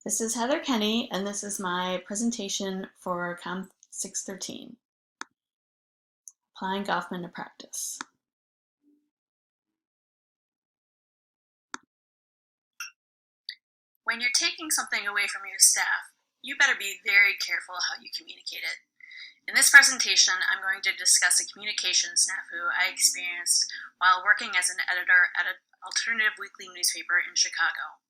This is Heather Kenny, and this is my presentation for Com 613, Applying Goffman to Practice. When you're taking something away from your staff, you better be very careful how you communicate it. In this presentation, I'm going to discuss a communication snafu I experienced while working as an editor at an alternative weekly newspaper in Chicago.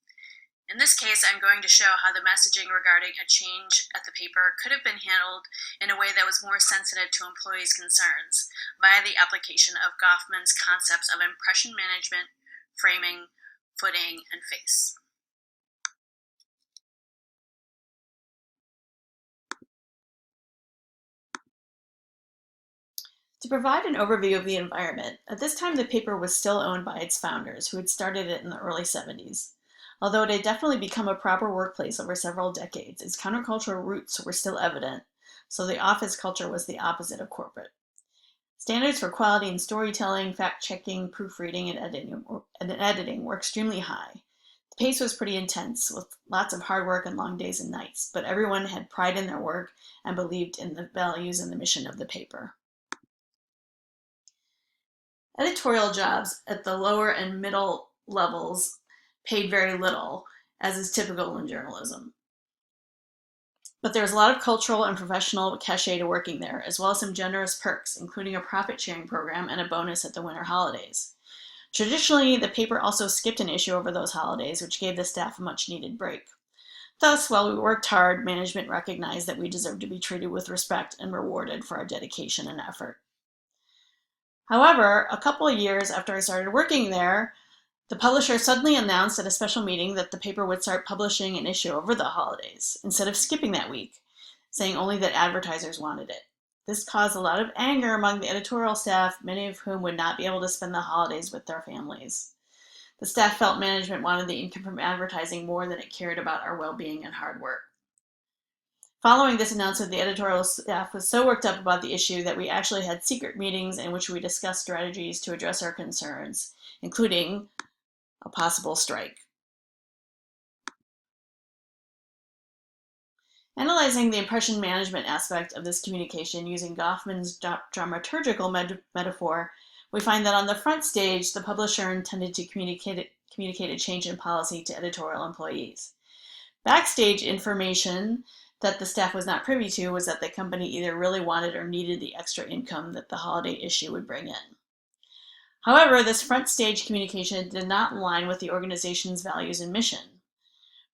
In this case, I'm going to show how the messaging regarding a change at the paper could have been handled in a way that was more sensitive to employees' concerns via the application of Goffman's concepts of impression management, framing, footing, and face. To provide an overview of the environment, at this time the paper was still owned by its founders, who had started it in the early 70s. Although it had definitely become a proper workplace over several decades, its countercultural roots were still evident, so the office culture was the opposite of corporate. Standards for quality in storytelling, fact-checking, proofreading, and editing were extremely high. The pace was pretty intense, with lots of hard work and long days and nights, but everyone had pride in their work and believed in the values and the mission of the paper. Editorial jobs at the lower and middle levels paid very little, as is typical in journalism. But there was a lot of cultural and professional cachet to working there, as well as some generous perks, including a profit-sharing program and a bonus at the winter holidays. Traditionally, the paper also skipped an issue over those holidays, which gave the staff a much-needed break. Thus, while we worked hard, management recognized that we deserved to be treated with respect and rewarded for our dedication and effort. However, a couple of years after I started working there, the publisher suddenly announced at a special meeting that the paper would start publishing an issue over the holidays, instead of skipping that week, saying only that advertisers wanted it. This caused a lot of anger among the editorial staff, many of whom would not be able to spend the holidays with their families. The staff felt management wanted the income from advertising more than it cared about our well-being and hard work. Following this announcement, the editorial staff was so worked up about the issue that we actually had secret meetings in which we discussed strategies to address our concerns, including a possible strike. Analyzing the impression management aspect of this communication using Goffman's dramaturgical metaphor, we find that on the front stage, the publisher intended to communicate a change in policy to editorial employees. Backstage information that the staff was not privy to was that the company either really wanted or needed the extra income that the holiday issue would bring in. However, this front stage communication did not align with the organization's values and mission.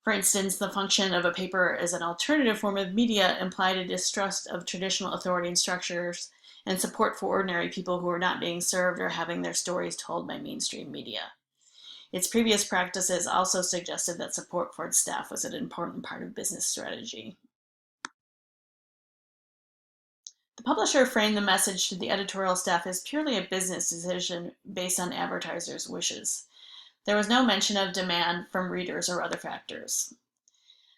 For instance, the function of a paper as an alternative form of media implied a distrust of traditional authority and structures and support for ordinary people who were not being served or having their stories told by mainstream media. Its previous practices also suggested that support for its staff was an important part of business strategy. The publisher framed the message to the editorial staff as purely a business decision based on advertisers' wishes. There was no mention of demand from readers or other factors.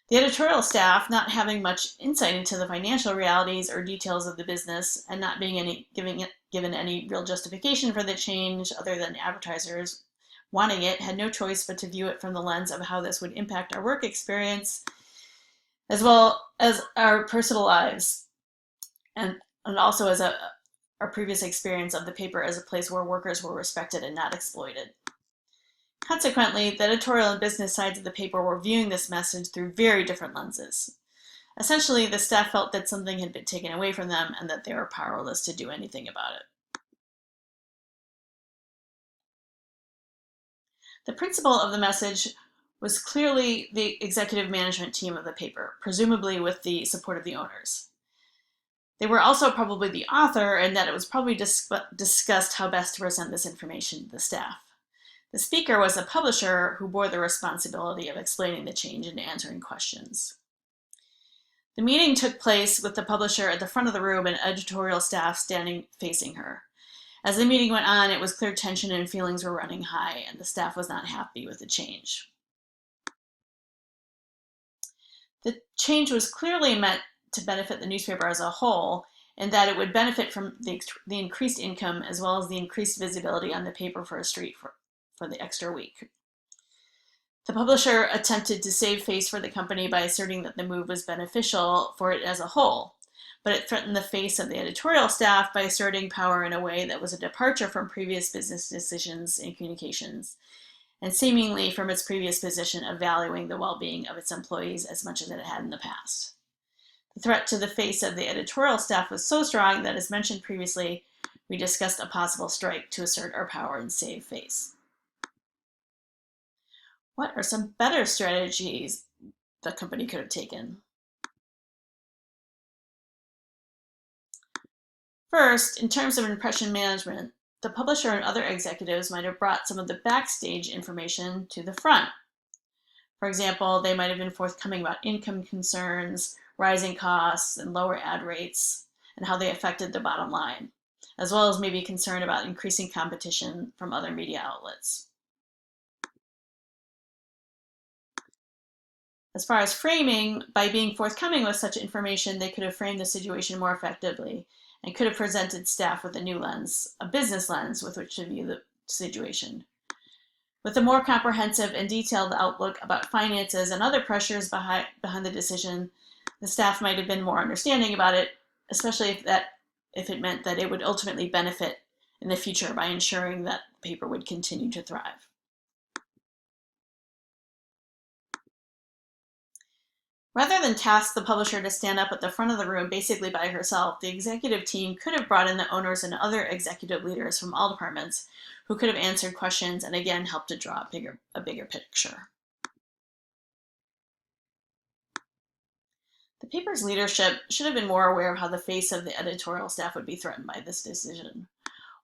The editorial staff, not having much insight into the financial realities or details of the business and not being given any real justification for the change other than advertisers wanting it, had no choice but to view it from the lens of how this would impact our work experience as well as our personal lives, and also as our previous experience of the paper as a place where workers were respected and not exploited. Consequently, the editorial and business sides of the paper were viewing this message through very different lenses. Essentially, the staff felt that something had been taken away from them and that they were powerless to do anything about it. The principal of the message was clearly the executive management team of the paper, presumably with the support of the owners. They were also probably the author, and that it was probably discussed how best to present this information to the staff. The speaker was the publisher, who bore the responsibility of explaining the change and answering questions. The meeting took place with the publisher at the front of the room and editorial staff standing facing her. As the meeting went on, it was clear tension and feelings were running high, and the staff was not happy with the change. The change was clearly meant to benefit the newspaper as a whole, and that it would benefit from the increased income as well as the increased visibility on the paper for a street for the extra week. The publisher attempted to save face for the company by asserting that the move was beneficial for it as a whole, but it threatened the face of the editorial staff by asserting power in a way that was a departure from previous business decisions in communications, and seemingly from its previous position of valuing the well-being of its employees as much as it had in the past. The threat to the face of the editorial staff was so strong that, as mentioned previously, we discussed a possible strike to assert our power and save face. What are some better strategies the company could have taken? First, in terms of impression management, the publisher and other executives might have brought some of the backstage information to the front. For example, they might have been forthcoming about income concerns, rising costs, and lower ad rates, and how they affected the bottom line, as well as maybe concern about increasing competition from other media outlets. As far as framing, by being forthcoming with such information, they could have framed the situation more effectively and could have presented staff with a new lens, a business lens with which to view the situation. With a more comprehensive and detailed outlook about finances and other pressures behind the decision, the staff might have been more understanding about it, especially if it meant that it would ultimately benefit in the future by ensuring that the paper would continue to thrive. Rather than task the publisher to stand up at the front of the room basically by herself, the executive team could have brought in the owners and other executive leaders from all departments who could have answered questions and again helped to draw a bigger picture. The paper's leadership should have been more aware of how the face of the editorial staff would be threatened by this decision.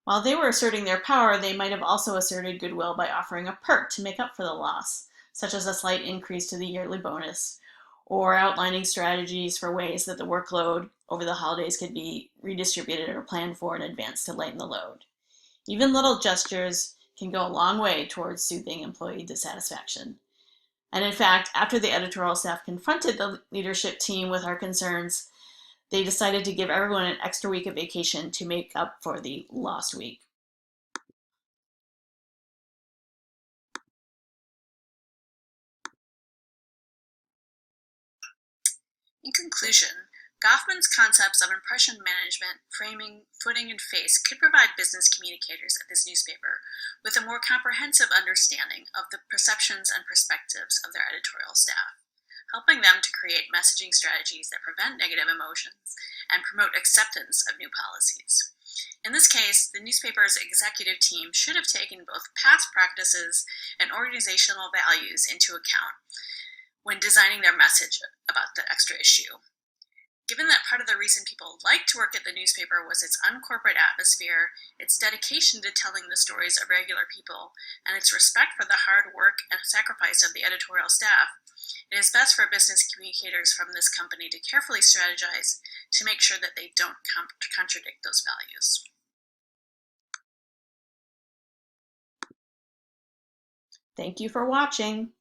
While they were asserting their power, they might have also asserted goodwill by offering a perk to make up for the loss, such as a slight increase to the yearly bonus, or outlining strategies for ways that the workload over the holidays could be redistributed or planned for in advance to lighten the load. Even little gestures can go a long way towards soothing employee dissatisfaction. And in fact, after the editorial staff confronted the leadership team with our concerns, they decided to give everyone an extra week of vacation to make up for the lost week. In conclusion, Goffman's concepts of impression management, framing, footing, and face could provide business communicators at this newspaper with a more comprehensive understanding of the perceptions and perspectives of their editorial staff, helping them to create messaging strategies that prevent negative emotions and promote acceptance of new policies. In this case, the newspaper's executive team should have taken both past practices and organizational values into account when designing their message about the extra issue. Given that part of the reason people liked to work at the newspaper was its uncorporate atmosphere, its dedication to telling the stories of regular people, and its respect for the hard work and sacrifice of the editorial staff, it is best for business communicators from this company to carefully strategize to make sure that they don't contradict those values. Thank you for watching.